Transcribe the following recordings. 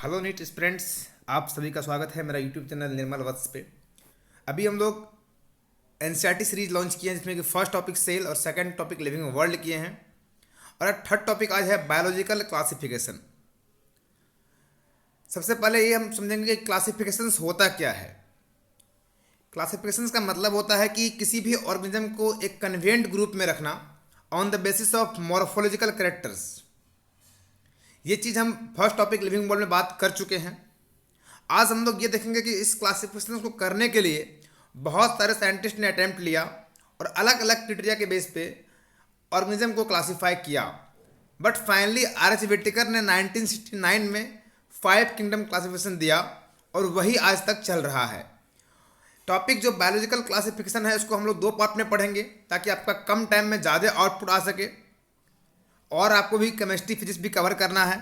Hello NEET students, आप सभी का स्वागत है मेरा यूट्यूब चैनल निर्मल वत्स पे। अभी हम लोग एनसीईआरटी सीरीज लॉन्च किए हैं जिसमें कि फर्स्ट टॉपिक सेल और सेकंड टॉपिक लिविंग वर्ल्ड किए हैं और थर्ड टॉपिक आज है बायोलॉजिकल क्लासिफिकेशन। सबसे पहले ये हम समझेंगे कि क्लासिफिकेशंस होता क्या है। क्लासिफिकेशंस का मतलब होता है कि किसी भी ऑर्गेनिज्म को एक कन्वेंट ग्रुप में रखना on the basis of morphological characters. ये चीज़ हम फर्स्ट टॉपिक लिविंग वर्ल्ड में बात कर चुके हैं। आज हम लोग ये देखेंगे कि इस क्लासिफिकेशन को करने के लिए बहुत सारे साइंटिस्ट ने अटेम्प्ट लिया और अलग अलग क्राइटेरिया के बेस पे ऑर्गेनिज्म को क्लासिफाई किया। But finally RH. व्हिटेकर ने 1969 में 5 किंगडम क्लासिफिकेशन दिया और वही आज तक चल रहा है। टॉपिक जो बायोलॉजिकल क्लासिफिकेशन है उसको हम लोग 2 पार्ट में पढ़ेंगे ताकि आपका कम टाइम में ज़्यादा आउटपुट आ सके और आपको भी केमिस्ट्री फिजिक्स भी कवर करना है।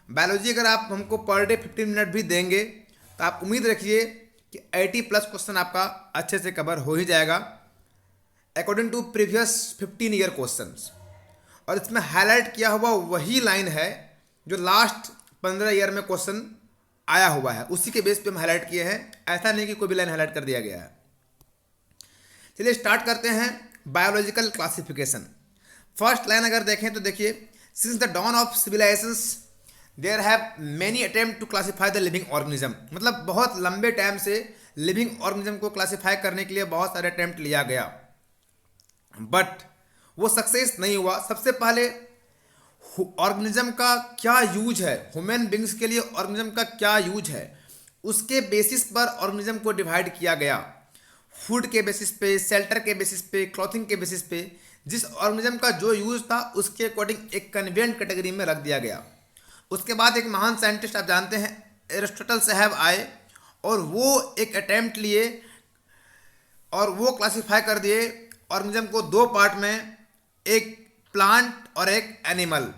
बायोलॉजी अगर आप हमको पर डे 15 मिनट भी देंगे तो आप उम्मीद रखिए कि 80+ क्वेश्चन आपका अच्छे से कवर हो ही जाएगा according to previous 15 year questions. और इसमें हाईलाइट किया हुआ वही लाइन है जो लास्ट 15 ईयर में क्वेश्चन आया हुआ है, उसी के बेस पे हम हाईलाइट किए हैं। ऐसा नहीं कि कोई भी लाइन हाईलाइट कर दिया गया है। चलिए स्टार्ट करते हैं बायोलॉजिकल क्लासिफिकेशन। फर्स्ट लाइन अगर देखें तो देखिए, since the dawn of civilizations there have many attempt to classify the living organism. मतलब बहुत लंबे टाइम से लिविंग ऑर्गेनिज्म को क्लासीफाई करने के लिए बहुत सारे अटेम्प्ट लिया गया बट वो सक्सेस नहीं हुआ। सबसे पहले ऑर्गेनिज्म का क्या यूज है, ह्यूमन बींग्स के लिए ऑर्गेनिज्म का क्या यूज है, उसके बेसिस पर ऑर्गेनिज्म को डिवाइड किया गया। फूड के बेसिस पे, शेल्टर के बेसिस पे, क्लॉथिंग के बेसिस पे, जिस ऑर्गेनिज्म का जो यूज था उसके अकॉर्डिंग एक कन्वेंट कैटेगरी में रख दिया गया। उसके बाद एक महान साइंटिस्ट आप जानते हैं एरिस्टोटल साहब आए और वो एक अटेम्प्ट लिए और वो क्लासिफाई कर दिए ऑर्गेनिज्म को 2 पार्ट में, एक प्लांट और एक एनिमल।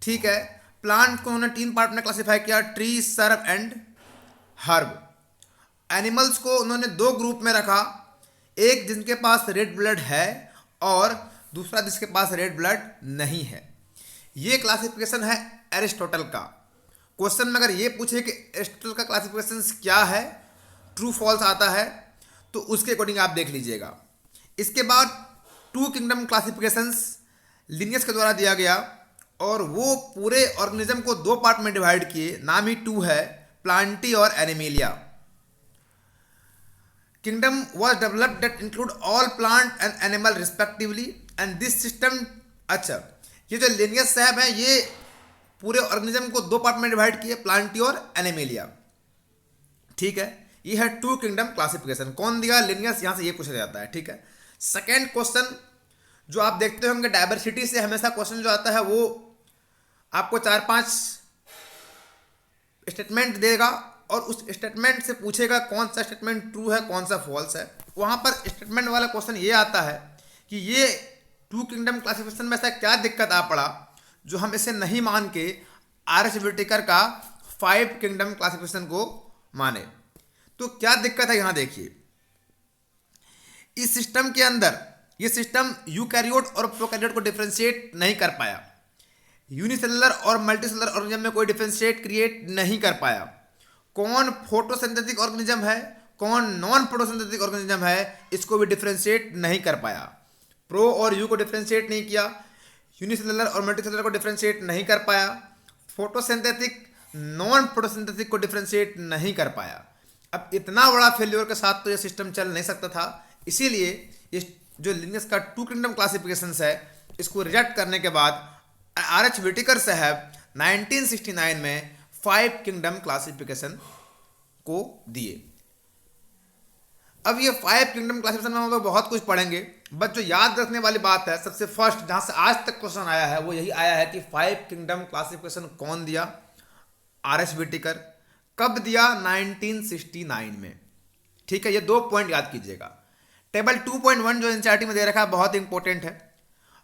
ठीक है, प्लांट को उन्होंने 3 पार्ट में क्लासिफाई किया, tree, SERB and herb. Animals को उन्होंने 2 ग्रुप में रखा, एक जिनके पास रेड ब्लड है और दूसरा जिसके पास रेड ब्लड नहीं है। ये क्लासिफिकेशन है एरिस्टोटल का। क्वेश्चन में अगर ये पूछे कि एरिस्टोटल का क्लासिफिकेशन क्या है, ट्रू फॉल्स आता है तो उसके अकॉर्डिंग आप देख लीजिएगा। इसके बाद 2 किंगडम क्लासिफिकेशंस लिनियस के द्वारा दिया गया और वो पूरे ऑर्गेनिज्म को 2 पार्ट में डिवाइड किए, नाम ही 2 है, प्लांटी और animalia. Kingdom was developed that include all plant and animal respectively and this system। अच्छा, ये जो लिनियस साहब है ये पूरे ऑर्गेनिज्म को 2 पार्ट में डिवाइड किए, प्लांटी और एनिमेलिया। ठीक है, ये है 2 किंगडम क्लासिफिकेशन। कौन दिया? लिनियस। यहां से ये पूछा जाता है। ठीक है, सेकेंड क्वेश्चन जो आप देखते होंगे डायवर्सिटी से हमेशा क्वेश्चन जो आता है वो आपको 4-5 स्टेटमेंट देगा और उस स्टेटमेंट से पूछेगा कौन सा स्टेटमेंट ट्रू है कौन सा फॉल्स है। वहां पर स्टेटमेंट वाला क्वेश्चन ये आता है कि ये 2 किंगडम क्लासिफिकेशन में ऐसा क्या दिक्कत आ पड़ा जो हम इसे नहीं मान के आर.एच. व्हिटेकर का 5 किंगडम क्लासिफिकेशन को माने। तो क्या दिक्कत है यहां देखिए, इस सिस्टम के अंदर ये सिस्टम यूकैरियोट और प्रोकैरियोट को डिफरेंशिएट नहीं कर पाया, यूनिसेलुलर और मल्टीसेलुलर ऑर्गेनिज्म में कोई डिफरेंशिएट क्रिएट नहीं कर पाया। कौन फोटोसिंथेटिक ऑर्गेनिज्म है, कौन नॉन फोटोसिंथेटिक ऑर्गेनिज्म है, इसको भी डिफरेंशिएट नहीं कर पाया। प्रो और यू को डिफरेंशिएट नहीं किया, यूनिसेलुलर और मल्टीसेलुलर को डिफरेंशिएट नहीं कर पाया, फोटोसिंथेटिक नॉन फोटोसिंथेटिक को डिफरेंशिएट नहीं कर पाया। अब इतना बड़ा फेल्योर के साथ तो ये सिस्टम चल नहीं सकता था, इसीलिए इस जो लिनियस का 2 किंगडम क्लासिफिकेशन है इसको रिजेक्ट करने के बाद आर.एच. व्हिटेकर साहब 1969 में 5 किंगडम क्लासिफिकेशन को दिए। अब ये 5 किंगडम क्लासिफिकेशन में हम लोग बहुत कुछ पढ़ेंगे बट जो याद रखने वाली बात है, सबसे फर्स्ट जहां से आज तक क्वेश्चन आया है वो यही आया है कि 5 किंगडम क्लासिफिकेशन कौन दिया? आर.एच. व्हिटेकर। कब दिया? 1969 में। ठीक है, ये 2 पॉइंट याद कीजिएगा। टेबल 2.1 जो एनसीईआरटी में दे रखा है बहुत इंपॉर्टेंट है।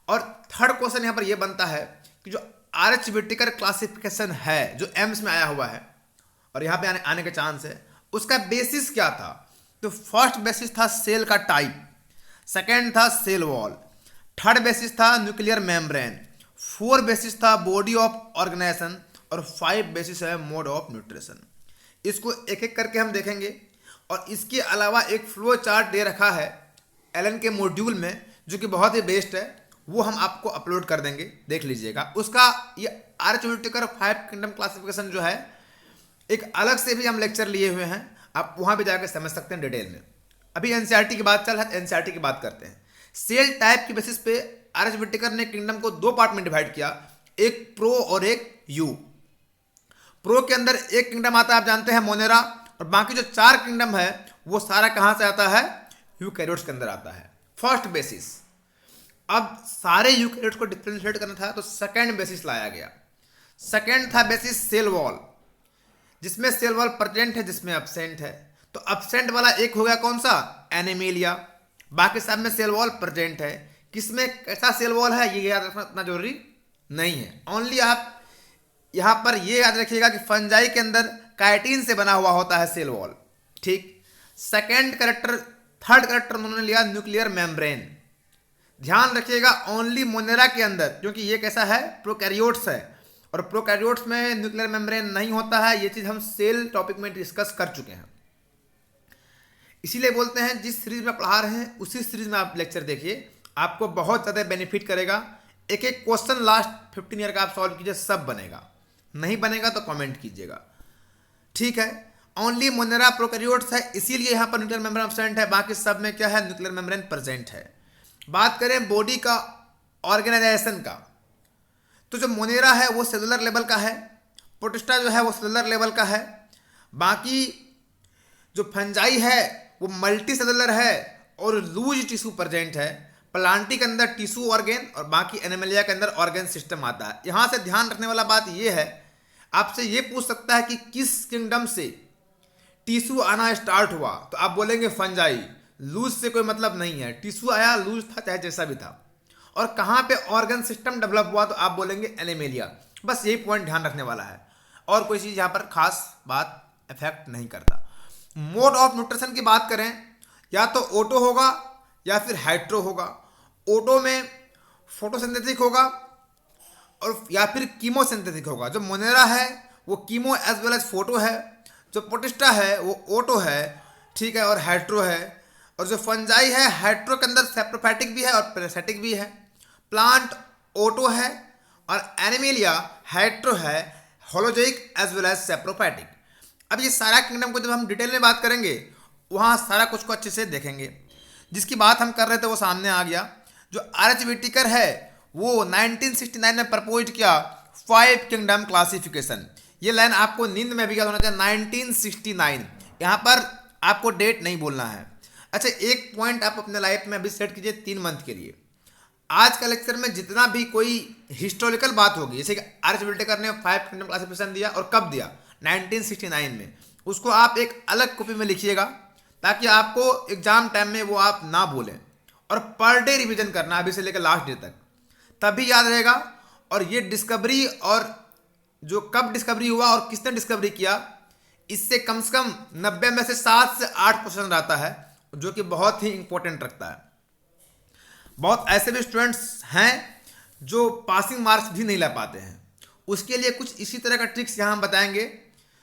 और थर्ड क्वेश्चन यहां पर यह बनता है कि जो आर.एच. व्हिटेकर क्लासिफिकेशन है जो एम्स में आया हुआ है और यहाँ पे आने के चांस है, उसका बेसिस क्या था? तो फर्स्ट बेसिस था सेल का टाइप, सेकेंड था सेल वॉल, थर्ड बेसिस था न्यूक्लियर मेम्ब्रेन, 4 बेसिस था बॉडी ऑफ ऑर्गेनाइजेशन और 5 बेसिस है मोड ऑफ न्यूट्रिशन। इसको एक एक करके हम देखेंगे और इसके अलावा एक फ्लो चार्ट दे रखा है एलन के मॉड्यूल में जो कि बहुत ही बेस्ट है, वो हम आपको अपलोड कर देंगे, देख लीजिएगा। उसका ये आर्च व्हिटेकर 5 किंगडम क्लासिफिकेशन जो है एक अलग से भी हम लेक्चर लिए हुए हैं, आप वहाँ भी जाकर समझ सकते हैं डिटेल में। अभी एनसीईआरटी की बात चल रहा है, एनसीईआरटी की बात करते हैं। सेल टाइप की बेसिस पे आर्च व्हिटेकर ने किंगडम को 2 पार्ट में डिवाइड किया, एक प्रो और एक यू। प्रो के अंदर एक किंगडम आता है, आप जानते हैं, मोनेरा, और बाकी जो 4 किंगडम है वो सारा कहाँ से आता है, यूकैरियोट्स के अंदर आता है। फर्स्ट बेसिस, अब सारे यूकैरियोट्स को डिफरेंशिएट करना था तो सेकंड बेसिस लाया गया। सेकंड था बेसिस सेल वॉल, जिसमें सेल वॉल प्रेजेंट है, जिसमें एब्सेंट है। तो एब्सेंट वाला एक हो गया कौन सा, एनीमिलिया। बाकी सब में सेल वॉल प्रेजेंट है। किसमें कैसा सेल वॉल है ये याद रखना इतना जरूरी नहीं है। ओनली आप यहाँ पर ये याद रखिएगा कि फंजाई के अंदर काइटिन से बना हुआ होता है सेल वॉल, ठीक। सेकेंड कैरेक्टर, थर्ड कैरेक्टर उन्होंने लिया न्यूक्लियर मेम्ब्रेन। ध्यान रखिएगा ओनली मोनेरा के अंदर, क्योंकि ये कैसा है, प्रोकैरियोट्स है, और प्रोकैरियोट्स में न्यूक्लियर मेम्ब्रेन नहीं होता है। ये चीज़ हम सेल टॉपिक में डिस्कस कर चुके हैं। इसीलिए बोलते हैं जिस सीरीज में पढ़ा रहे हैं उसी सीरीज में आप लेक्चर देखिए, आपको बहुत ज़्यादा बेनिफिट करेगा। एक एक क्वेश्चन लास्ट 15 ईयर का आप सॉल्व कीजिए, सब बनेगा। नहीं बनेगा तो कमेंट कीजिएगा, ठीक है। ओनली मोनेरा प्रोकैरियोट्स है, इसीलिए यहाँ पर न्यूक्लियर मेम्ब्रेन एब्सेंट है, बाकी सब में क्या है, न्यूक्लियर मेम्ब्रेन प्रेजेंट है। बात करें बॉडी का ऑर्गेनाइजेशन का, तो जो मोनेरा है वो सेलुलर लेवल का है, प्रोटिस्टा जो है वो सेलुलर लेवल का है, बाकी जो फंजाई है वो मल्टी सेलुलर है और लूज टिश्यू प्रेजेंट है। प्लांटी के अंदर टिश्यू ऑर्गेन और बाकी एनिमलिया के अंदर ऑर्गेन सिस्टम आता है। यहाँ से ध्यान रखने वाला बात ये है, आपसे ये पूछ सकता है कि किस किंगडम से टिश्यू आना स्टार्ट हुआ, तो आप बोलेंगे फंजाई। लूज से कोई मतलब नहीं है, टिश्यू आया, लूज था, चाहे जैसा भी था। और कहाँ पे ऑर्गन सिस्टम डेवलप हुआ, तो आप बोलेंगे एनिमेलिया। बस यही पॉइंट ध्यान रखने वाला है, और कोई चीज़ यहाँ पर खास बात इफेक्ट नहीं करता। मोड ऑफ न्यूट्रिशन की बात करें, या तो ओटो होगा या फिर हाइड्रो होगा। ओटो में फोटोसिंथेटिक होगा और या फिर कीमोसिंथेटिक होगा। जो मोनेरा है वो chemo as well as photo है, जो प्रोटिस्टा है वो ओटो है, ठीक है, और हाइड्रो है। और जो फंजाई है हाइड्रो के अंदर सेप्रोफैटिक भी है और पैरासिटिक भी है। प्लांट ओटो है और एनिमेलिया हाइड्रो है, होलोजोइक एज वेल एज सेप्रोफैटिक। अब ये सारा किंगडम को जब हम डिटेल में बात करेंगे वहाँ सारा कुछ को अच्छे से देखेंगे। जिसकी बात हम कर रहे थे वो सामने आ गया। जो आर्च व्हिटेकर है वो 1969 में प्रपोज किया 5 किंगडम क्लासिफिकेशन। ये लाइन आपको नींद में भी याद होना चाहिए, 1969। यहाँ पर आपको डेट नहीं बोलना है। अच्छा, एक पॉइंट आप अपने लाइफ में अभी सेट कीजिए 3 मंथ के लिए। आज का लेक्चर में जितना भी कोई हिस्टोरिकल बात होगी, जैसे कि आर्च व्हिटेकर ने 5 किंगडम क्लासिफिकेशन दिया और कब दिया, 1969 में, उसको आप एक अलग कॉपी में लिखिएगा ताकि आपको एग्जाम टाइम में वो आप ना भूलें। और पर डे रिवीजन करना अभी से लेकर लास्ट डे तक, तभी याद रहेगा। और ये डिस्कवरी और जो कब डिस्कवरी हुआ और किसने डिस्कवरी किया, इससे कम से कम 90 में से 7 से 8 क्वेश्चन रहता है, जो कि बहुत ही इंपॉर्टेंट रखता है। बहुत ऐसे भी स्टूडेंट्स हैं जो पासिंग मार्क्स भी नहीं ला पाते हैं। उसके लिए कुछ इसी तरह का ट्रिक्स यहाँ हम बताएंगे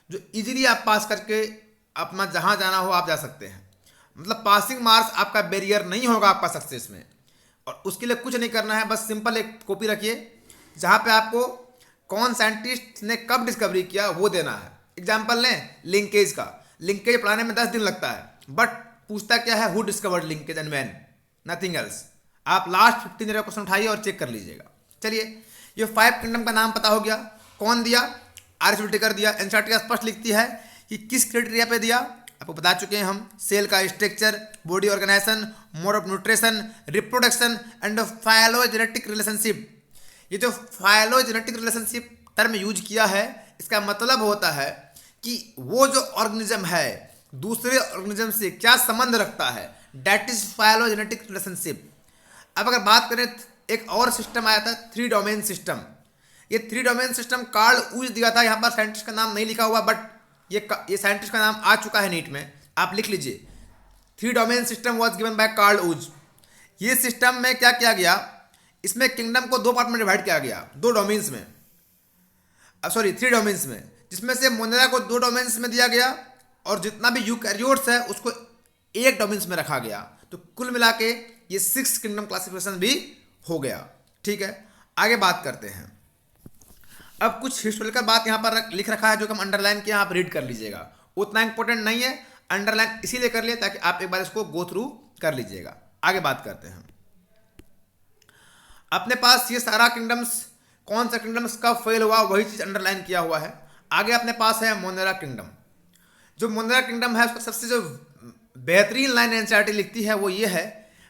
जो इजीली आप पास करके अपना जहाँ जाना हो आप जा सकते हैं। मतलब पासिंग मार्क्स आपका बैरियर नहीं होगा आपका सक्सेस में। और उसके लिए कुछ नहीं करना है, बस सिंपल एक कॉपी रखिए जहाँ पे आपको कौन साइंटिस्ट ने कब डिस्कवरी किया वो देना है। एग्जाम्पल लें लिंकेज का, लिंकेज पढ़ाने में 10 दिन लगता है, बट पूछता क्या है, who discovered linkage and when, nothing else. आप लास्ट 15 ईयर का क्वेश्चन उठाइए और चेक कर लीजिएगा। चलिए, ये 5 किंगडम का नाम पता हो गया, कौन दिया, आर्च व्हिटेकर दिया। एनसीईआरटी स्पष्ट लिखती है कि किस क्राइटेरिया पे दिया, आपको बता चुके हैं हम। सेल का structure, body organisation, mode of nutrition, reproduction and phylogenetic relationship. ये जो फाइलोजेनेटिक रिलेशनशिप टर्म यूज किया है, इसका मतलब होता है कि वो जो ऑर्गेनिज्म है दूसरे ऑर्गेनिज्म से क्या संबंध रखता है, दैट इज फाइलोजेनेटिक रिलेशनशिप। अब अगर बात करें, एक और सिस्टम आया था 3 डोमेन सिस्टम। ये 3 डोमेन सिस्टम कार्ल ऊज दिया था। यहाँ पर साइंटिस्ट का नाम नहीं लिखा हुआ, बट ये साइंटिस्ट का नाम आ चुका है नीट में, आप लिख लीजिए। 3 domain system was given by Carl Woese. ये सिस्टम में क्या किया गया, इसमें किंगडम को 2 पार्ट में डिवाइड किया गया, 2 डोमेन्स में। सॉरी 3 डोमेन्स में, जिसमें से मोनेरा को 2 डोमेन्स में दिया गया और जितना भी यूकैरियोट्स है उसको 1 डोमेन्स में रखा गया। तो कुल मिला के ये 6 किंगडम क्लासिफिकेशन भी हो गया। ठीक है, आगे बात करते हैं। अब कुछ हिस्टोरिकल बात यहाँ पर लिख रखा है जो कि हम अंडरलाइन किया, आप रीड कर लीजिएगा, उतना इंपॉर्टेंट नहीं है, अंडरलाइन इसीलिए कर लिए ताकि आप एक बार इसको गो थ्रू कर लीजिएगा। आगे बात करते हैं। अपने पास ये सारा किंगडम्स, कौन सा किंगडम्स कब फेल हुआ वही चीज अंडरलाइन किया हुआ है। आगे अपने पास है मोनेरा किंगडम। जो मोनेरा किंगडम है उसका सबसे जो बेहतरीन लाइन एनसीईआरटी लिखती है वो ये है,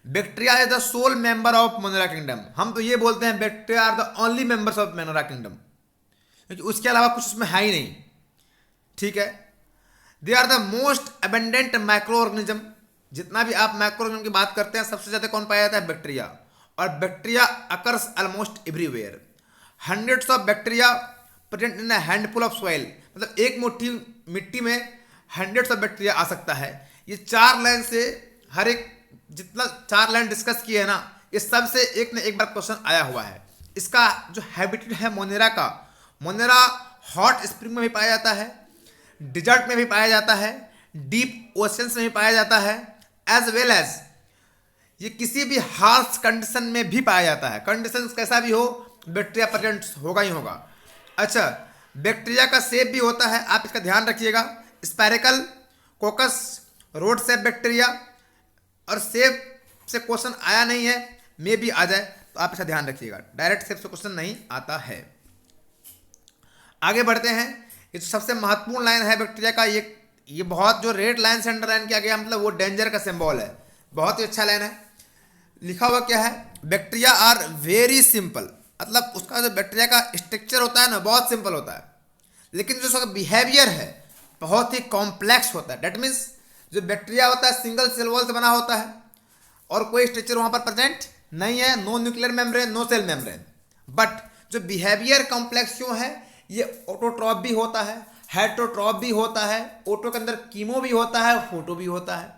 bacteria is the sole member of Monera kingdom. हम तो ये बोलते हैं bacteria are the only members of Monera kingdom, क्योंकि उसके अलावा कुछ उसमें है ही नहीं। ठीक है, they are the most abundant micro organism. जितना भी आप माइक्रो ऑर्गेनिज्म की बात करते हैं सबसे ज्यादा कौन पाया जाता है? बैक्टीरिया। और bacteria occurs almost everywhere. Hundreds of bacteria present in a handful of soil, मतलब एक मुट्ठी मिट्टी में हंड्रेड्स ऑफ बैक्टीरिया आ सकता है। ये 4 लाइन से हर एक जितना 4 लाइन डिस्कस किए हैं ना, इस सब से एक न एक बार क्वेश्चन आया हुआ है। इसका जो हैबिटेट है मोनेरा का, मोनेरा हॉट स्प्रिंग में भी पाया जाता है, डिजर्ट में भी पाया जाता है, डीप ओशंस में भी पाया जाता है, एज वेल एज ये किसी भी हार्श कंडीशन में भी पाया जाता है। कंडीशन कैसा भी हो बैक्टीरिया प्रेजेंट होगा ही होगा। अच्छा, बैक्टीरिया का शेप भी होता है, आप इसका ध्यान रखिएगा, स्पाइरिकल, कोकस, रोड शेप बैक्टीरिया। और शेप से क्वेश्चन आया नहीं है, मे भी आ जाए, तो आप इसका ध्यान रखिएगा, डायरेक्ट शेप से क्वेश्चन नहीं आता है। आगे बढ़ते हैं। ये जो सबसे महत्वपूर्ण लाइन है बैक्टीरिया का, ये बहुत जो रेड लाइन से अंडरलाइन किया गया, मतलब वो डेंजर का सिंबल है, बहुत ही अच्छा लाइन है। लिखा हुआ क्या है? बैक्टीरिया आर वेरी सिंपल, मतलब उसका जो बैक्टीरिया का स्ट्रक्चर होता है ना बहुत सिंपल होता है, लेकिन जो उसका बिहेवियर है बहुत ही कॉम्प्लेक्स होता है। डेट मीन्स जो बैक्टीरिया होता है सिंगल सेल वॉल से बना होता है और कोई स्ट्रक्चर वहाँ पर प्रेजेंट नहीं है, no nuclear membrane, no cell membrane. But जो बिहेवियर कॉम्प्लेक्स क्यों है, ये ऑटोट्रॉप भी होता है, हेटरोट्रॉप भी होता है, ऑटो के अंदर कीमो भी होता है, फोटो भी होता है।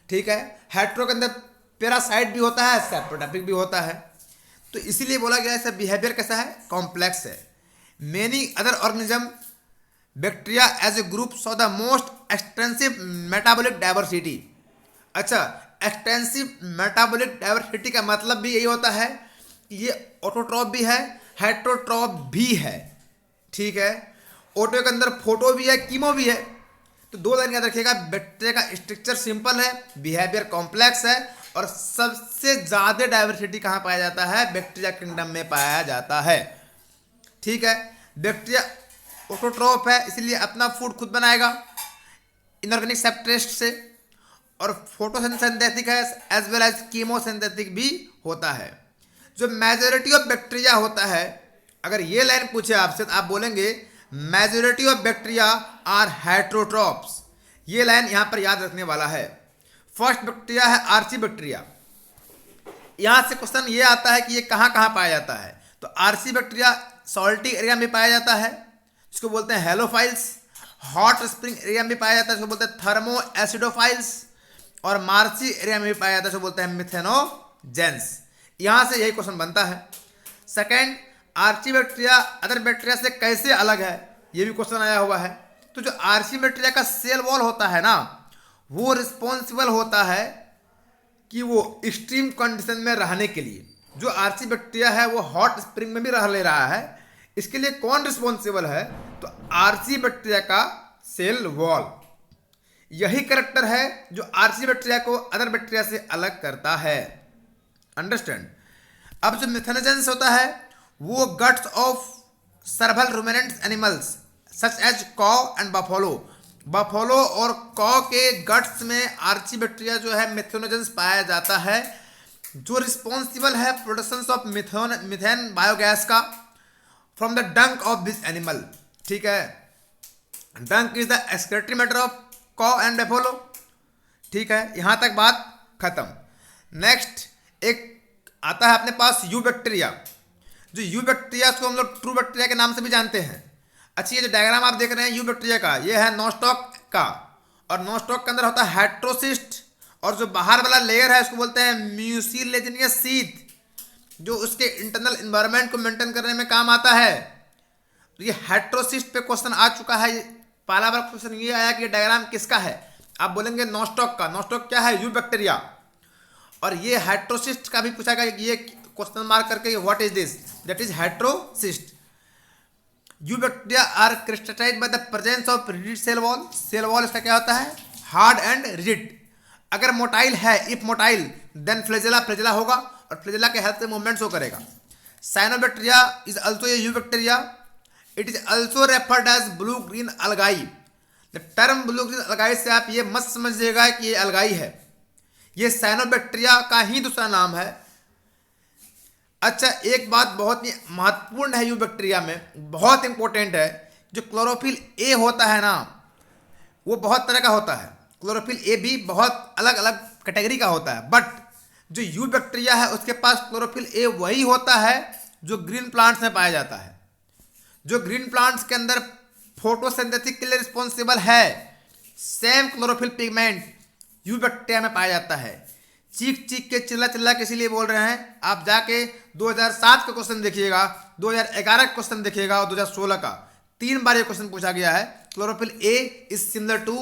ठीक है, हेट्रो के अंदर पैरासाइट भी होता है, सेप्रोटैपिक भी होता है। तो इसीलिए बोला गया है बिहेवियर कैसा है? कॉम्प्लेक्स है। Many other organism bacteria as a group saw the most extensive metabolic diversity. अच्छा, एक्सटेंसिव मेटाबॉलिक डाइवर्सिटी का मतलब भी यही होता है कि ये ऑटोट्रॉप भी है, हेट्रोट्रॉप भी है। ठीक है, ऑटो के अंदर फोटो भी है, कीमो भी है। तो 2 लाइन याद रखिएगा, बैक्टीरिया का स्ट्रक्चर सिंपल है, बिहेवियर कॉम्प्लेक्स है, और सबसे ज्यादा डाइवर्सिटी कहाँ पाया जाता है? बैक्टीरिया किंगडम में पाया जाता है। ठीक है, बैक्टीरिया ऑटोट्रॉप है, इसलिए अपना फूड खुद बनाएगा इनऑर्गेनिक सब्सट्रेट से, और फोटोसिंथेटिक है, एज वेल एज कीमोसिंथेटिक भी होता है। जो मेजॉरिटी ऑफ बैक्टीरिया होता है, अगर ये लाइन पूछे आपसे तो आप बोलेंगे majority of bacteria are heterotrophs. ये लाइन यहाँ पर याद रखने वाला है। फर्स्ट बैक्टीरिया है आर्ची बैक्टीरिया। यहाँ से क्वेश्चन ये आता है कि ये कहाँ कहाँ पाया जाता है। तो आर्ची बैक्टीरिया सॉल्टी एरिया में पाया जाता है, इसको बोलते हैं हेलोफाइल्स। हॉट स्प्रिंग एरिया में पाया जाता है, इसको बोलते हैं थर्मो एसिडोफाइल्स। और मार्ची एरिया में भी पाया जाता है, इसको बोलते हैं मिथेनोजेंस। यहाँ से यही क्वेश्चन बनता है। Second, archaebacteria other bacteria से कैसे अलग है, ये भी क्वेश्चन आया हुआ है। तो जो आर्ची बैक्टीरिया का सेल वॉल होता है ना, वो रिस्पॉन्सिबल होता है कि वो एक्सट्रीम कंडीशन में रहने के लिए, जो आर्ची बैक्टीरिया है वो हॉट स्प्रिंग में भी रह ले रहा है, इसके लिए कौन रिस्पॉन्सिबल है? तो आर्ची बैक्टीरिया का सेल वॉल। यही कैरेक्टर है जो आर्ची बैक्टीरिया को अदर बैक्टीरिया से अलग करता है। अंडरस्टैंड? अब जो मिथेनोजेंस होता है वो guts of several ruminant animals such as cow and buffalo. Buffalo और कॉ के गट्स में आर्ची बैक्टीरिया जो है मिथेनोजेंस पाया जाता है, जो रिस्पॉन्सिबल है प्रोडक्शन ऑफ मिथेन बायोगैस का फ्रॉम द डंक ऑफ दिस एनिमल। ठीक है, डंक is the excretory matter of कॉ एंड बफेलो। ठीक है, यहाँ तक बात खत्म। नेक्स्ट एक आता है अपने पास यू बैक्टीरिया। जो यू बैक्टीरिया को हम लोग ट्रू बैक्टीरिया के नाम से भी जानते हैं। अच्छा, ये जो डायग्राम आप देख रहे हैं यू बैक्टीरिया का, ये है नोस्टॉक का, और नोस्टॉक के अंदर होता है हेट्रोसिस्ट, और जो बाहर वाला लेयर है उसको बोलते हैं म्यूसिलेजिनियस सीथ, जो उसके इंटरनल एनवायरनमेंट को मेंटेन करने में काम आता है। तो ये हेट्रोसिस्ट पे क्वेश्चन आ चुका है। पहला बार क्वेश्चन ये आया कि डायग्राम किसका है, आप बोलेंगे नॉस्टॉक का। नॉस्टॉक क्या है, यूबैक्टीरिया। और ये हेट्रोसिस्ट का भी पूछा गया, ये क्वेश्चन मार्क करके what is this, that is heterocyst. Eubacteria are characterised by the presence of rigid cell wall. Cell wall इसका क्या होता है, हार्ड एंड रिजिड। अगर मोटाइल है, if motile then flagella, flagella होगा और फ्लैजेला के हेल्प से मूवमेंट शो करेगा। Cyanobacteria is also a eubacteria. It is also referred as blue green algae. The term blue green algae से आप ये मत समझिएगा कि ये अलगाई है, ये साइनोबैक्टीरिया का ही दूसरा नाम है। अच्छा, एक बात बहुत ही महत्वपूर्ण है यूबैक्टीरिया में, बहुत इंपॉर्टेंट है, जो क्लोरोफिल ए होता है ना, वो बहुत तरह का होता है। क्लोरोफिल ए भी बहुत अलग अलग कैटेगरी का होता है, बट जो यूबैक्टीरिया है उसके पास क्लोरोफिल ए वही होता है जो ग्रीन प्लांट्स में पाया जाता है। जो ग्रीन प्लांट्स के अंदर फोटोसिंथेसिस के लिए रिस्पॉन्सिबल है, सेम क्लोरोफिल पिगमेंट यूबैक्टीरिया में पाया जाता है। चीख चीख के चिल्ला चिल्ला के इसीलिए बोल रहे हैं, आप जाके 2007 का क्वेश्चन देखिएगा, 2011 का क्वेश्चन देखिएगा और 2016 का, 3 बार ये क्वेश्चन पूछा गया है। Chlorophyll A is similar to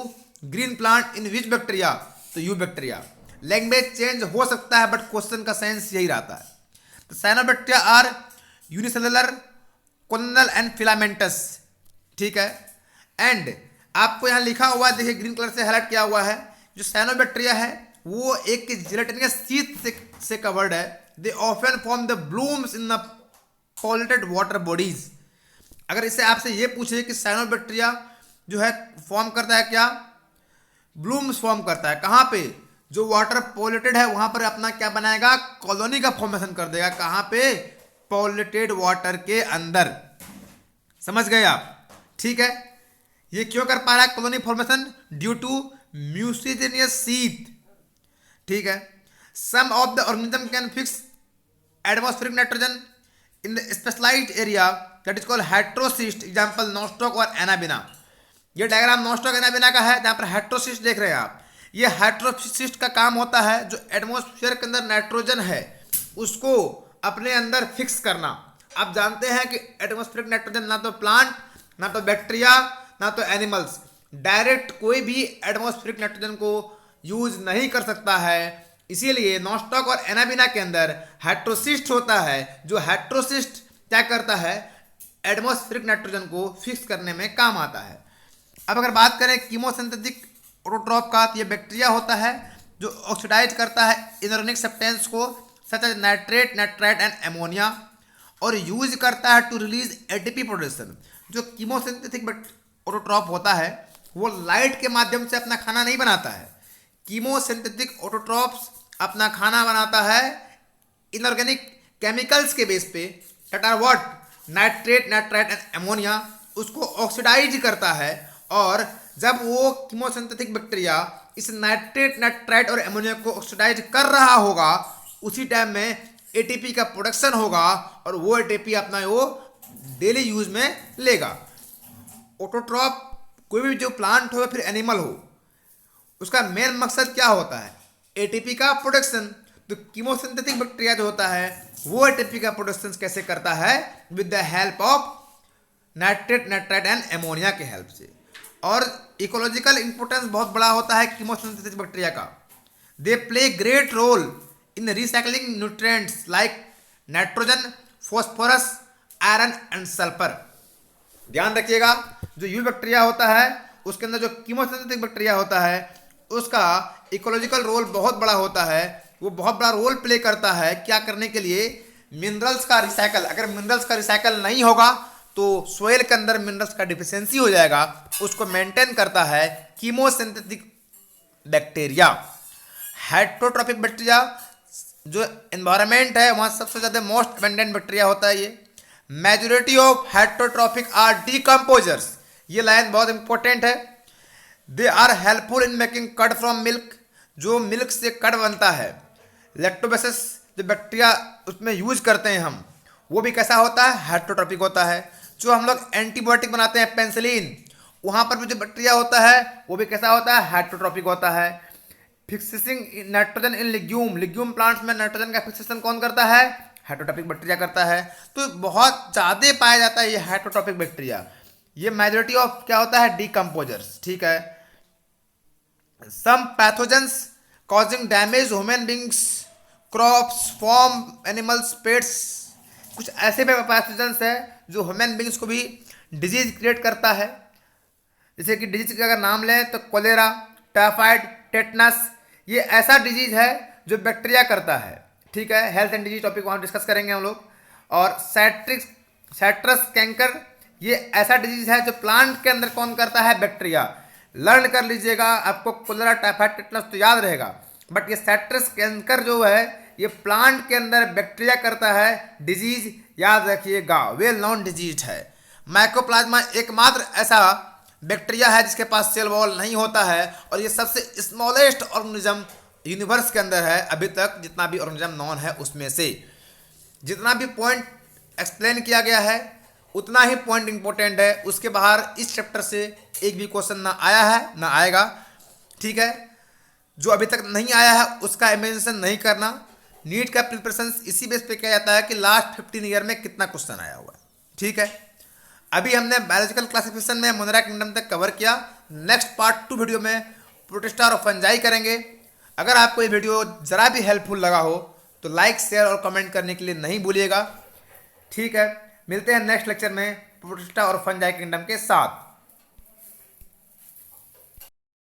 green plant in which bacteria, तो यूबैक्टीरिया। लैंग्वेज चेंज हो सकता है बट क्वेश्चन का सेंस यही रहता है। तो cyanobacteria are unicellular, colonial and filamentous, ठीक है। एंड आपको यहाँ लिखा हुआ है, देखिए ग्रीन कलर से हाईलाइट किया हुआ है, जो साइनोबैक्टीरिया है वो एक जिलेटिनस शीट से कवर्ड है। They often form the blooms in the polluted water bodies. अगर इससे आपसे ये पूछे कि साइनोबैक्टीरिया जो है फॉर्म करता है क्या, ब्लूम्स फॉर्म करता है कहाँ पे, जो वाटर पॉल्यूटेड है वहां पर अपना क्या बनाएगा, कॉलोनी का फॉर्मेशन कर देगा। कहाँ पे, पॉल्यूटेड वाटर के अंदर। समझ गए आप, ठीक है। ये क्यों कर पा रहा है colony formation, due to mucilaginous sheet, ठीक है। Some of the organism can fix atmospheric nitrogen in the specialised area that is called heterocyst, example nostoc और एनाबिना। ये डायग्राम नॉस्टॉक एनाबिना का है, जहां पर हेट्रोसिस्ट देख रहे हैं आप। ये हेट्रोसिस्ट का काम होता है जो एटमॉस्फेयर के अंदर नाइट्रोजन है उसको अपने अंदर फिक्स करना। आप जानते हैं कि एटमॉस्फेरिक नाइट्रोजन ना तो प्लांट, ना तो बैक्टीरिया, ना तो एनिमल्स डायरेक्ट कोई भी एटमॉस्फेरिक नाइट्रोजन को यूज नहीं कर सकता है। इसीलिए नॉस्टॉक और एनाबिना के अंदर हेट्रोसिस्ट होता है, जो हेट्रोसिस्ट क्या करता है, एटमॉस्फेरिक नाइट्रोजन को फिक्स करने में काम आता है। अब अगर बात करें कीमोसिंथेटिक ऑटोट्रॉप का, तो ये बैक्टीरिया होता है जो ऑक्सीडाइज करता है इनऑर्गेनिक सब्सटेंस को such as nitrate, nitrite and ammonia, और यूज करता है टू रिलीज एटीपी प्रोडक्शन। जो कीमोसिंथेटिक ऑटोट्रॉप होता है वो लाइट के माध्यम से अपना खाना नहीं बनाता है। कीमोसिंथेटिक ऑटोट्रॉप्स अपना खाना बनाता है इनऑर्गेनिक केमिकल्स के बेस पे, that are what, nitrate, nitrite and ammonia, उसको ऑक्सीडाइज करता है। और जब वो कीमोसिंथेटिक बैक्टीरिया इस नाइट्रेट, नाइट्राइट और एमोनिया को ऑक्सीडाइज कर रहा होगा, उसी टाइम में एटीपी का प्रोडक्शन होगा और वो एटीपी अपना वो डेली यूज में लेगा। ऑटोट्रॉप कोई भी जो प्लांट हो या फिर एनिमल हो, उसका मेन मकसद क्या होता है, एटीपी का प्रोडक्शन। तो कीमोसिंथेटिक बैक्टीरिया जो होता है वो एटीपी का प्रोडक्शन कैसे करता है, with the help of nitrate, nitrite and ammonia के हेल्प से। और इकोलॉजिकल इंपोर्टेंस बहुत बड़ा होता है कीमोसिंथेटिक बैक्टीरिया का। They play great role in recycling nutrients like nitrogen, phosphorus, iron and sulphur. ध्यान रखिएगा, जो यू बैक्टीरिया होता है उसके अंदर जो कीमोसिंथेटिक बैक्टीरिया होता है उसका इकोलॉजिकल रोल बहुत बड़ा होता है। वो बहुत बड़ा रोल प्ले करता है क्या करने के लिए, मिनरल्स का रिसाइकल। अगर मिनरल्स का रिसाइकल नहीं होगा तो सोइल के अंदर मिनरल्स का डिफिशियंसी हो जाएगा, उसको मेंटेन करता है कीमोसिंथेटिक बैक्टीरिया। हेट्रोट्रॉपिक बैक्टीरिया जो एनवायरनमेंट है वहाँ सबसे ज़्यादा मोस्ट अबंडेंट बैक्टीरिया होता है ये। Majority of heterotrophic are decomposers, ये लाइन बहुत इंपॉर्टेंट है। They are helpful in making curd from milk, जो मिल्क से कर्ड बनता है। लैक्टोबैसिलस जो बैक्टीरिया उसमें यूज करते हैं हम, वो भी कैसा होता है, हेट्रोट्रॉपिक होता है। जो हम लोग एंटीबायोटिक बनाते हैं पेंसिलिन, वहाँ पर भी जो बैक्टीरिया होता है वो भी कैसा होता है, हेट्रोट्रॉपिक होता है। Fixing nitrogen in legume, legume plants में नाइट्रोजन का फिक्सेशन कौन करता है, हेटरोटॉपिक बैक्टीरिया करता है। तो बहुत ज़्यादा पाया जाता है ये हेटरोटॉपिक बैक्टीरिया। ये मेजोरिटी ऑफ क्या होता है, डिकम्पोजर्स, ठीक है। Some pathogens causing damage human beings, crops, farm, animals, pets. कुछ ऐसे पैथोजेंस है जो ह्यूमन बींग्स को भी डिजीज क्रिएट करता है। जैसे कि डिजीज का अगर नाम लें तो कोलेरा, टाइफाइड, टेटनस, ये ऐसा डिजीज है जो बैक्टीरिया करता है, ठीक है। हेल्थ एंड डिजीज टॉपिक वहाँ डिस्कस करेंगे हम लोग। और सैट्रस कैंकर, ये ऐसा डिजीज है जो प्लांट के अंदर कौन करता है, बैक्टीरिया। लर्न कर लीजिएगा, आपको कोलेरा, टाइफाइड, टेटनस तो याद रहेगा, बट ये सैट्रस कैंकर जो है ये प्लांट के अंदर बैक्टीरिया करता है डिजीज, याद रखिएगा, वेल नॉन डिजीज है। माइकोप्लाज्मा एकमात्र ऐसा बैक्टीरिया है जिसके पास सेल वॉल नहीं होता है, और ये सबसे स्मॉलेस्ट ऑर्गेनिज्म यूनिवर्स के अंदर है अभी तक, जितना भी ऑर्गेनिज्म नॉन है उसमें से। जितना भी पॉइंट एक्सप्लेन किया गया है उतना ही पॉइंट इंपॉर्टेंट है, उसके बाहर इस चैप्टर से एक भी क्वेश्चन ना आया है ना आएगा, ठीक है। जो अभी तक नहीं आया है उसका इमेजिनेशन नहीं करना। नीट का प्रिपरेशन इसी बेस पे किया जाता है कि लास्ट 15 ईयर में कितना क्वेश्चन आया हुआ है, ठीक है। अभी हमने बायोलॉजिकल क्लासिफिकेशन में मोनेरा किंगडम तक कवर किया। नेक्स्ट पार्ट 2 वीडियो में प्रोटिस्टा और फंजाई करेंगे। अगर आपको ये वीडियो ज़रा भी हेल्पफुल लगा हो तो लाइक, शेयर और कमेंट करने के लिए नहीं भूलिएगा, ठीक है। मिलते हैं नेक्स्ट लेक्चर में प्रोटिस्टा और फंजाई किंगडम के साथ।